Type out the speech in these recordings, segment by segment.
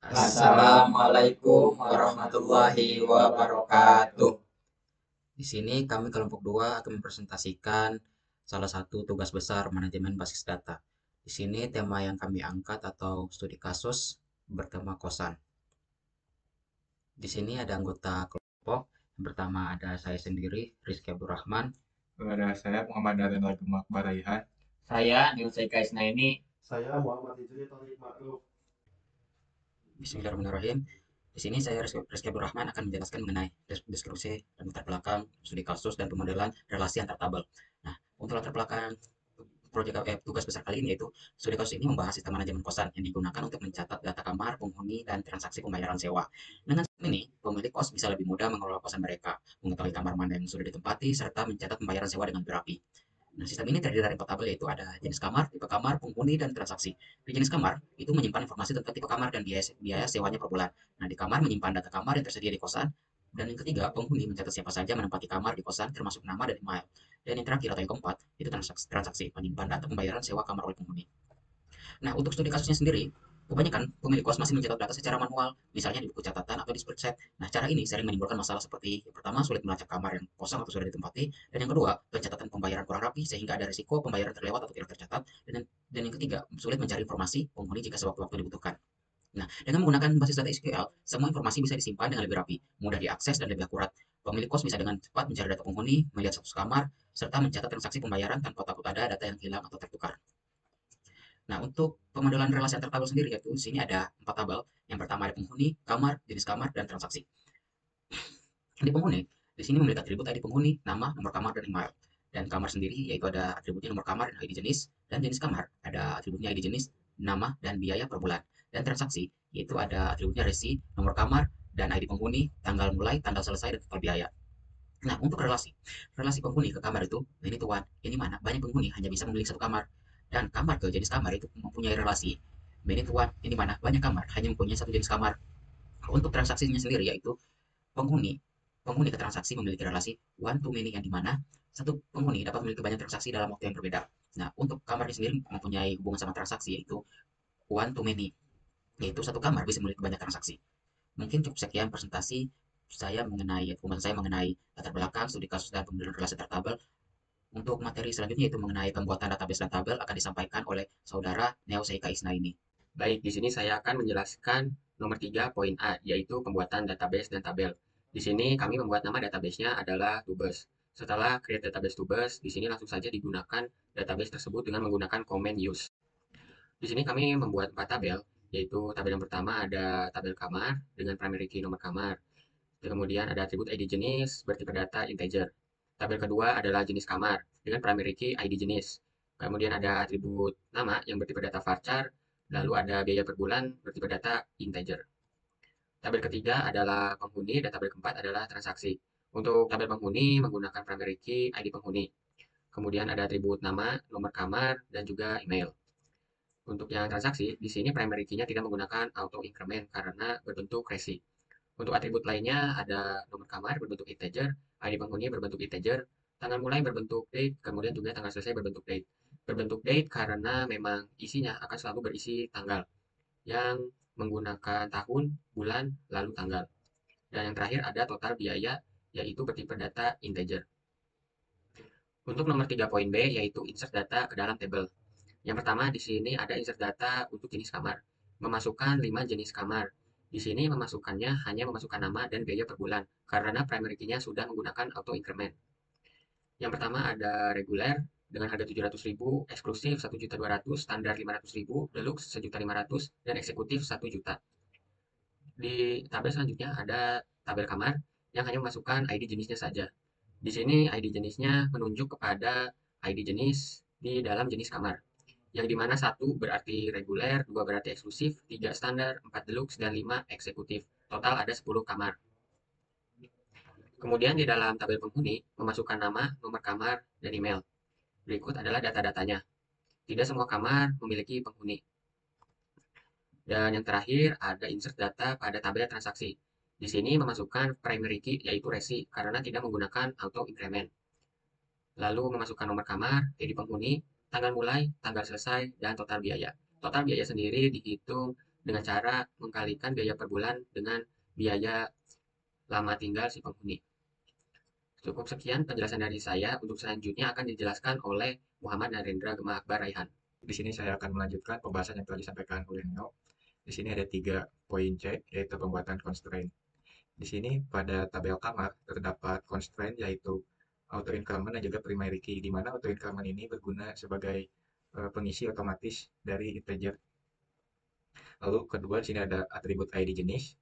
Assalamualaikum warahmatullahi wabarakatuh. Di sini kami kelompok 2 akan mempresentasikan salah satu tugas besar manajemen basis data. Di sini tema yang kami angkat atau studi kasus bertema kosan. Di sini ada anggota kelompok. Yang pertama ada saya sendiri, Rizky Abdurrahman. Kepada saya Muhammad Darren Lagemak Baraihan. Saya Nilsai Kaisnaini. Saya Muhammad Hijri Tauhid Ma'ruf. Bismillahirrahmanirrahim. Di sini saya Rizky Abdurrahman akan menjelaskan mengenai deskripsi dan latar belakang, studi kasus, dan pemodelan relasi antar tabel. Nah, untuk latar belakang tugas besar kali ini yaitu studi kasus ini membahas sistem manajemen kosan yang digunakan untuk mencatat data kamar, penghuni, dan transaksi pembayaran sewa. Dengan sistem ini, pemilik kos bisa lebih mudah mengelola kosan mereka, mengetahui kamar mana yang sudah ditempati, serta mencatat pembayaran sewa dengan berapi. Nah, sistem ini terdiri dari 4 tabel yaitu ada jenis kamar, tipe kamar, penghuni, dan transaksi. Di jenis kamar, itu menyimpan informasi tentang tipe kamar dan biaya sewanya per bulan. Nah, di kamar menyimpan data kamar yang tersedia di kosan. Dan yang ketiga, penghuni mencatat siapa saja menempati kamar di kosan termasuk nama dan email. Dan yang terakhir atau yang keempat, itu transaksi menyimpan data pembayaran sewa kamar oleh penghuni. Nah, untuk studi kasusnya sendiri, kebanyakan pemilik kos masih mencatat data secara manual, misalnya di buku catatan atau di spreadsheet. Nah, cara ini sering menimbulkan masalah seperti yang pertama, sulit melacak kamar yang kosong atau sudah ditempati, dan yang kedua, pencatatan pembayaran kurang rapi sehingga ada risiko pembayaran terlewat atau tidak tercatat, dan yang ketiga, sulit mencari informasi penghuni jika sewaktu-waktu dibutuhkan. Nah, dengan menggunakan basis data SQL, semua informasi bisa disimpan dengan lebih rapi, mudah diakses, dan lebih akurat. Pemilik kos bisa dengan cepat mencari data penghuni, melihat status kamar, serta mencatat transaksi pembayaran tanpa takut ada data yang hilang atau tertukar. Nah, untuk pemodelan relasi antar tabel sendiri, yaitu di sini ada 4 tabel. Yang pertama ada penghuni, kamar, jenis kamar, dan transaksi. Di penghuni, di sini memiliki atribut ID penghuni, nama, nomor kamar, dan email. Dan kamar sendiri, yaitu ada atributnya nomor kamar dan ID jenis. Dan jenis kamar, ada atributnya ID jenis, nama, dan biaya per bulan. Dan transaksi, yaitu ada atributnya resi, nomor kamar, dan ID penghuni, tanggal mulai, tanggal selesai, dan total biaya. Nah, untuk relasi penghuni ke kamar itu, ini tuan, ini mana banyak penghuni hanya bisa memiliki satu kamar. Dan kamar ke jenis kamar itu mempunyai relasi. Ini tuan, ini mana banyak kamar hanya mempunyai satu jenis kamar. Untuk transaksinya sendiri yaitu penghuni, penghuni ke transaksi memiliki relasi one to many yang dimana satu penghuni dapat memiliki banyak transaksi dalam waktu yang berbeda. Nah, untuk kamarnya sendiri mempunyai hubungan sama transaksi yaitu one to many, yaitu satu kamar bisa memiliki banyak transaksi. Mungkin cukup sekian presentasi saya mengenai latar belakang, studi kasus, dan pemodelan relasi antar tabel. Untuk materi selanjutnya yaitu mengenai pembuatan database dan tabel akan disampaikan oleh saudara Neo Seika Isnaini. Baik, di sini saya akan menjelaskan nomor 3 poin A, yaitu pembuatan database dan tabel. Di sini kami membuat nama database-nya adalah Tubes. Setelah create database Tubes, di sini langsung saja digunakan database tersebut dengan menggunakan command use. Di sini kami membuat 4 tabel, yaitu tabel yang pertama ada tabel kamar dengan primary key nomor kamar. Kemudian ada atribut ID jenis bertipe data integer. Tabel kedua adalah jenis kamar dengan primary key ID jenis. Kemudian ada atribut nama yang bertipe data varchar, lalu ada biaya per bulan bertipe data integer. Tabel ketiga adalah penghuni dan tabel keempat adalah transaksi. Untuk tabel penghuni menggunakan primary key ID penghuni. Kemudian ada atribut nama, nomor kamar, dan juga email. Untuk yang transaksi, di sini primary key-nya tidak menggunakan auto increment karena berbentuk resi. Untuk atribut lainnya ada nomor kamar berbentuk integer, ID penghuni berbentuk integer, tanggal mulai berbentuk date, kemudian juga tanggal selesai berbentuk date. Berbentuk date karena memang isinya akan selalu berisi tanggal yang menggunakan tahun, bulan, lalu tanggal. Dan yang terakhir ada total biaya, yaitu bertipe data integer. Untuk nomor 3 poin B, yaitu insert data ke dalam tabel. Yang pertama di sini ada insert data untuk jenis kamar. Memasukkan 5 jenis kamar. Di sini memasukkannya hanya memasukkan nama dan biaya per bulan karena primary key-nya sudah menggunakan auto increment. Yang pertama ada reguler dengan harga 700.000, eksklusif 1.200.000, standar 500.000, deluxe 1.500.000, dan eksekutif 1 juta. Di tabel selanjutnya ada tabel kamar yang hanya memasukkan ID jenisnya saja. Di sini ID jenisnya menunjuk kepada ID jenis di dalam jenis kamar yang dimana satu berarti reguler, dua berarti eksklusif, tiga standar, empat deluxe, dan lima eksekutif. Total ada 10 kamar. Kemudian di dalam tabel penghuni, memasukkan nama, nomor kamar, dan email. Berikut adalah data-datanya. Tidak semua kamar memiliki penghuni. Dan yang terakhir ada insert data pada tabel transaksi. Di sini memasukkan primary key yaitu resi karena tidak menggunakan auto increment. Lalu memasukkan nomor kamar, jadi penghuni, tanggal mulai, tanggal selesai, dan total biaya. Total biaya sendiri dihitung dengan cara mengkalikan biaya per bulan dengan biaya lama tinggal si penghuni. Cukup sekian penjelasan dari saya. Untuk selanjutnya akan dijelaskan oleh Muhammad Narendra Gema Akbar Raihan. Di sini saya akan melanjutkan pembahasan yang telah disampaikan oleh Neo. Di sini ada 3 poin C, yaitu pembuatan constraint. Di sini pada tabel kamar terdapat constraint yaitu auto increment dan juga primary key, di mana auto increment ini berguna sebagai pengisi otomatis dari integer. Lalu kedua di sini ada atribut ID jenis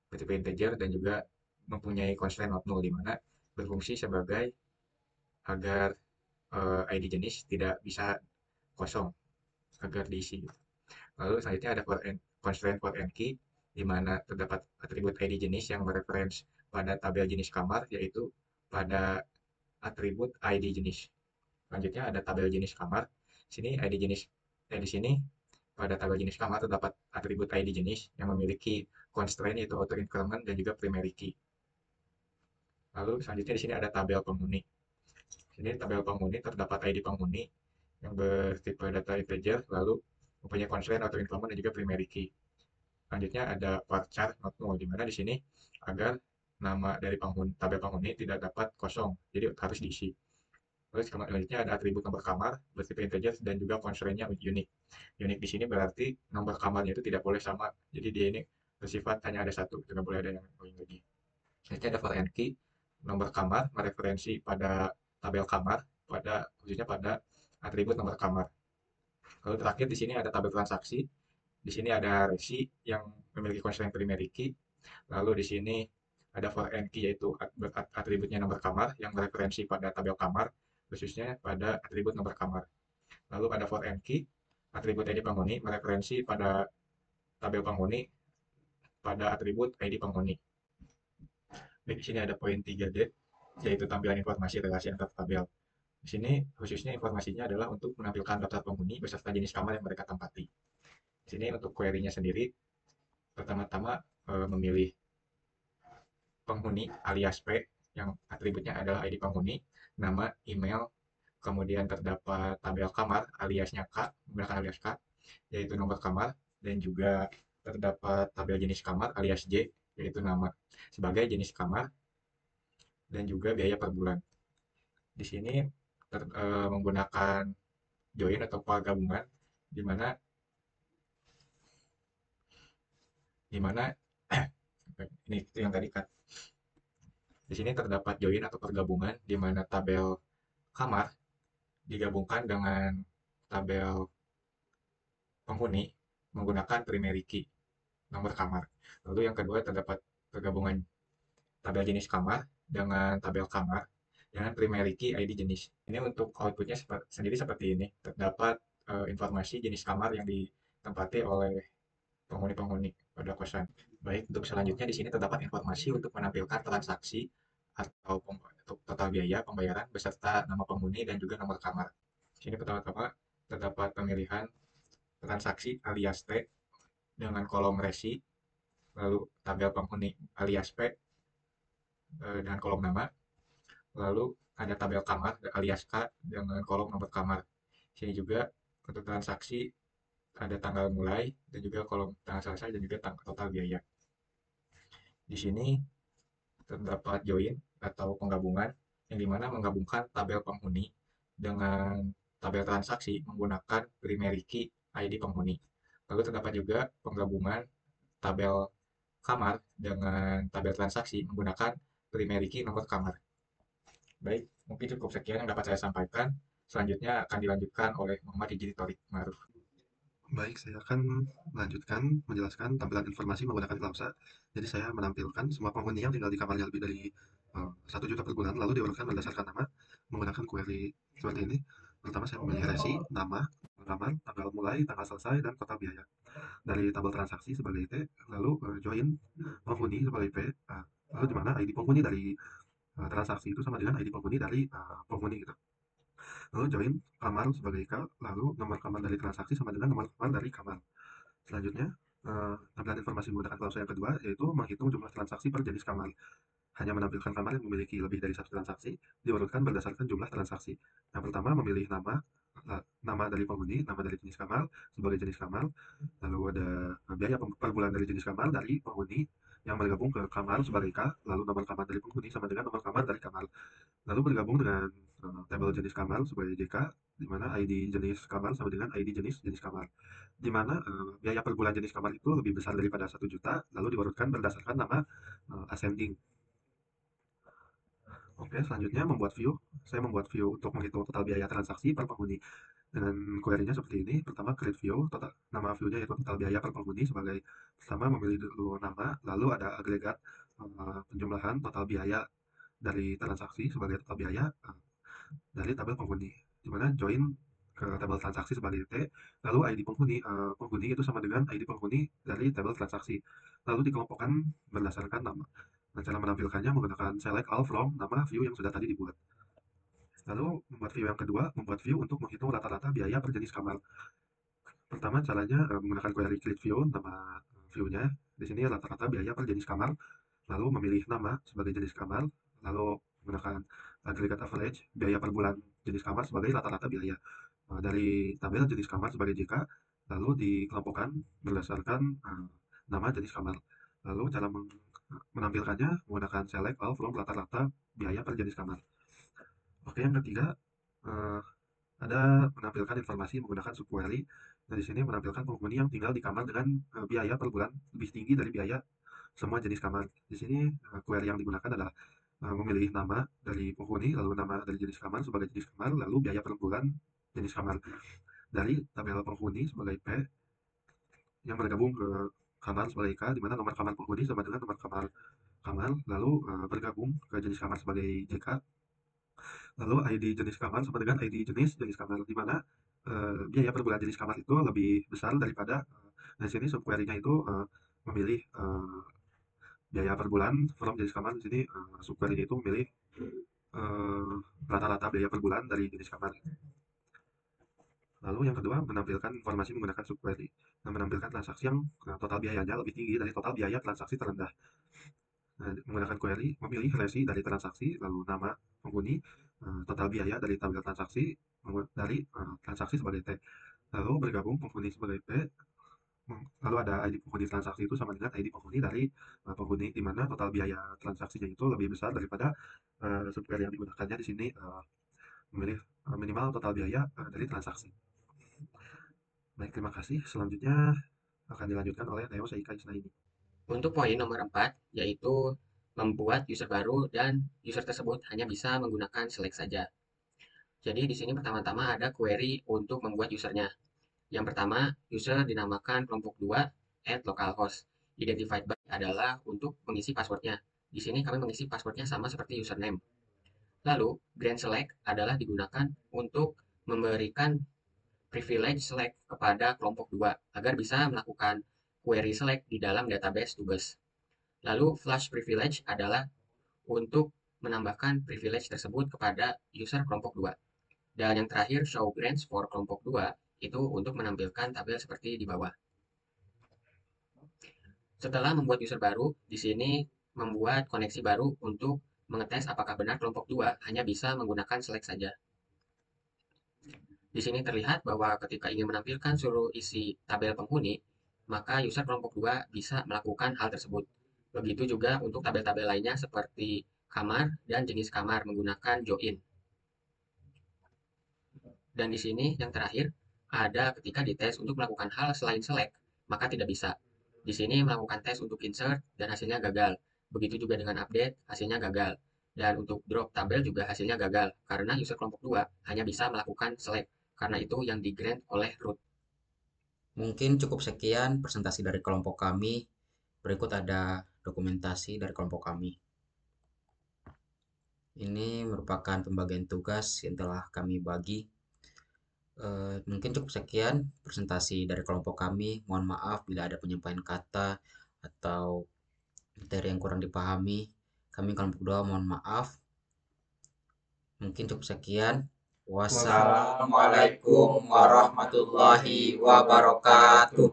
bertipe integer dan juga mempunyai constraint not null, di mana berfungsi sebagai agar ID jenis tidak bisa kosong, agar diisi. Lalu selanjutnya ada constraint for n key, di mana terdapat atribut ID jenis yang mereference pada tabel jenis kamar, yaitu pada atribut ID jenis. Selanjutnya ada tabel jenis kamar. Sini ID jenis di sini pada tabel jenis kamar terdapat atribut ID jenis yang memiliki constraint yaitu auto increment dan juga primary key. Lalu selanjutnya di sini ada tabel penghuni. Sini tabel penghuni terdapat ID penghuni yang bertipe data integer, lalu mempunyai constraint auto increment dan juga primary key. Selanjutnya ada varchar not null, di mana di sini agar nama dari tabel penghuni tidak dapat kosong, jadi harus diisi. Terus selanjutnya ada atribut nomor kamar bertipe integer dan juga constraint-nya unique. Unique di sini berarti nomor kamarnya itu tidak boleh sama, jadi dia ini bersifat hanya ada satu, tidak boleh ada yang lain lagi. Selanjutnya ada for n key, nomor kamar mereferensi pada tabel kamar, khususnya pada atribut nomor kamar. Lalu terakhir di sini ada tabel transaksi. Di sini ada resi yang memiliki constraint primary key. Lalu di sini ada for n key yaitu atributnya nomor kamar yang mereferensi pada tabel kamar, khususnya pada atribut nomor kamar. Lalu ada for n key, atribut ID penghuni mereferensi pada tabel penghuni pada atribut ID penghuni. Baik, di sini ada poin 3D, yaitu tampilan informasi relasi antar tabel. Di sini khususnya informasinya adalah untuk menampilkan daftar penghuni beserta jenis kamar yang mereka tempati. Di sini untuk query-nya sendiri, pertama-tama memilih penghuni alias P, yang atributnya adalah ID penghuni, nama, email, kemudian terdapat tabel kamar aliasnya K, menggunakan alias K, yaitu nomor kamar, dan juga terdapat tabel jenis kamar alias J, yaitu nama sebagai jenis kamar, dan juga biaya per bulan. Di sini menggunakan join atau pergabungan, di mana ini itu yang tadi kan. Di sini terdapat join atau pergabungan, di mana tabel kamar digabungkan dengan tabel penghuni menggunakan primary key, nomor kamar. Lalu yang kedua terdapat pergabungan tabel jenis kamar dengan tabel kamar dengan primary key ID jenis. Ini untuk outputnya sendiri seperti ini. Terdapat informasi jenis kamar yang ditempati oleh penghuni-penghuni pada kosan. Baik, untuk selanjutnya di sini terdapat informasi untuk menampilkan transaksi atau total biaya pembayaran beserta nama penghuni dan juga nomor kamar. Di sini pertama-tama terdapat pemilihan transaksi alias T dengan kolom resi, lalu tabel penghuni alias P dengan kolom nama, lalu ada tabel kamar alias K dengan kolom nomor kamar. Di sini juga untuk transaksi ada tanggal mulai dan juga kolom tanggal selesai dan juga total biaya. Di sini terdapat join atau penggabungan yang dimana menggabungkan tabel penghuni dengan tabel transaksi menggunakan primary key ID penghuni. Lalu terdapat juga penggabungan tabel kamar dengan tabel transaksi menggunakan primary key nomor kamar. Baik, mungkin cukup sekian yang dapat saya sampaikan. Selanjutnya akan dilanjutkan oleh Muhammad Hijri Thorik Ma'ruf. Baik, saya akan melanjutkan menjelaskan tampilan informasi menggunakan klausa. Jadi saya menampilkan semua penghuni yang tinggal di kamarnya lebih dari 1 juta per bulan, lalu diurutkan berdasarkan nama menggunakan query seperti ini. Pertama saya memilih resi, nama, kamar, tanggal mulai, tanggal selesai, dan total biaya. Dari tabel transaksi sebagai T, lalu join penghuni sebagai P, lalu di mana ID penghuni dari transaksi itu sama dengan ID penghuni dari penghuni gitu. Lalu join kamar sebagai K, lalu nomor kamar dari transaksi sama dengan nomor kamar dari kamar. Selanjutnya, tampilan informasi menggunakan klausa yang kedua, yaitu menghitung jumlah transaksi per jenis kamar. Hanya menampilkan kamar yang memiliki lebih dari 1 transaksi, diurutkan berdasarkan jumlah transaksi. Yang pertama memilih nama, nama dari penghuni, nama dari jenis kamar sebagai jenis kamar, lalu ada biaya per bulan dari jenis kamar dari penghuni yang bergabung ke kamar sebagai K, lalu nomor kamar dari penghuni sama dengan nomor kamar dari kamar, lalu bergabung dengan tabel jenis kamar sebagai JK, di mana ID jenis kamar sama dengan ID jenis kamar, di mana biaya per bulan jenis kamar itu lebih besar daripada 1 juta, lalu diurutkan berdasarkan nama ascending. Oke, selanjutnya membuat view. Saya membuat view untuk menghitung total biaya transaksi per penghuni. Dengan query-nya seperti ini. Pertama, create view. Nama view-nya yaitu total biaya per penghuni sebagai pertama memilih dulu nama, lalu ada agregat penjumlahan total biaya dari transaksi sebagai total biaya dari tabel penghuni. Di mana join ke tabel transaksi sebagai T, lalu ID penghuni itu sama dengan ID penghuni dari tabel transaksi. Lalu dikelompokkan berdasarkan nama. Nah, cara menampilkannya menggunakan select all from nama view yang sudah tadi dibuat. Lalu membuat view yang kedua, membuat view untuk menghitung rata-rata biaya per jenis kamar. Pertama caranya menggunakan query create view, nama view-nya. Di sini rata-rata biaya per jenis kamar, lalu memilih nama sebagai jenis kamar, lalu menggunakan aggregate average, biaya per bulan jenis kamar sebagai rata-rata biaya. Dari tabel jenis kamar sebagai JK, lalu dikelompokkan berdasarkan nama jenis kamar. Lalu cara menampilkannya menggunakan select all from rata-rata biaya per jenis kamar. Oke, yang ketiga ada menampilkan informasi menggunakan subquery. Nah, di sini menampilkan penghuni yang tinggal di kamar dengan biaya per bulan lebih tinggi dari biaya semua jenis kamar. Di sini query yang digunakan adalah memilih nama dari penghuni, lalu nama dari jenis kamar sebagai jenis kamar, lalu biaya per bulan jenis kamar. Dari tabel penghuni sebagai P yang bergabung ke kamar sebagai K, di mana nomor kamar penghuni sama dengan nomor kamar, lalu bergabung ke jenis kamar sebagai JK, lalu ID jenis kamar sama dengan ID jenis kamar, di mana biaya per bulan jenis kamar itu lebih besar daripada nah di sini subquery-nya itu memilih biaya per bulan from jenis kamar. Di sini subquery-nya itu memilih rata-rata biaya per bulan dari jenis kamar. Lalu yang kedua menampilkan informasi menggunakan subquery. Nah, menampilkan transaksi yang total biayanya lebih tinggi dari total biaya transaksi terendah. Nah, menggunakan query memilih resi dari transaksi, lalu nama penghuni, total biaya dari tabel transaksi, dari transaksi sebagai T, lalu bergabung penghuni sebagai P, lalu ada ID penghuni transaksi itu sama dengan ID penghuni dari penghuni, di mana total biaya transaksinya itu lebih besar daripada subquery yang digunakannya di sini memilih minimal total biaya dari transaksi. Baik, terima kasih. Selanjutnya akan dilanjutkan oleh Neo Seika Isnaini. Untuk poin nomor 4, yaitu membuat user baru dan user tersebut hanya bisa menggunakan select saja. Jadi di sini pertama-tama ada query untuk membuat usernya. Yang pertama, user dinamakan kelompok 2 @localhost. Identified by adalah untuk mengisi passwordnya. Di sini kami mengisi passwordnya sama seperti username. Lalu, grant select adalah digunakan untuk memberikan privilege select kepada kelompok 2 agar bisa melakukan query select di dalam database tubes. Lalu, flash privilege adalah untuk menambahkan privilege tersebut kepada user kelompok 2. Dan yang terakhir, show grants for kelompok 2 itu untuk menampilkan tabel seperti di bawah. Setelah membuat user baru, di sini membuat koneksi baru untuk mengetes apakah benar kelompok 2 hanya bisa menggunakan select saja. Di sini terlihat bahwa ketika ingin menampilkan seluruh isi tabel penghuni, maka user kelompok 2 bisa melakukan hal tersebut. Begitu juga untuk tabel-tabel lainnya seperti kamar dan jenis kamar menggunakan join. Dan di sini yang terakhir, ada ketika dites untuk melakukan hal selain select, maka tidak bisa. Di sini melakukan tes untuk insert dan hasilnya gagal. Begitu juga dengan update, hasilnya gagal. Dan untuk drop tabel juga hasilnya gagal, karena user kelompok 2 hanya bisa melakukan select, karena itu yang di-grant oleh root. Mungkin cukup sekian presentasi dari kelompok kami. Berikut ada dokumentasi dari kelompok kami. Ini merupakan pembagian tugas yang telah kami bagi. Mungkin cukup sekian presentasi dari kelompok kami. Mohon maaf bila ada penyampaian kata atau materi yang kurang dipahami. Kami kelompok 2 mohon maaf. Mungkin cukup sekian. Wassalamualaikum warahmatullahi wabarakatuh.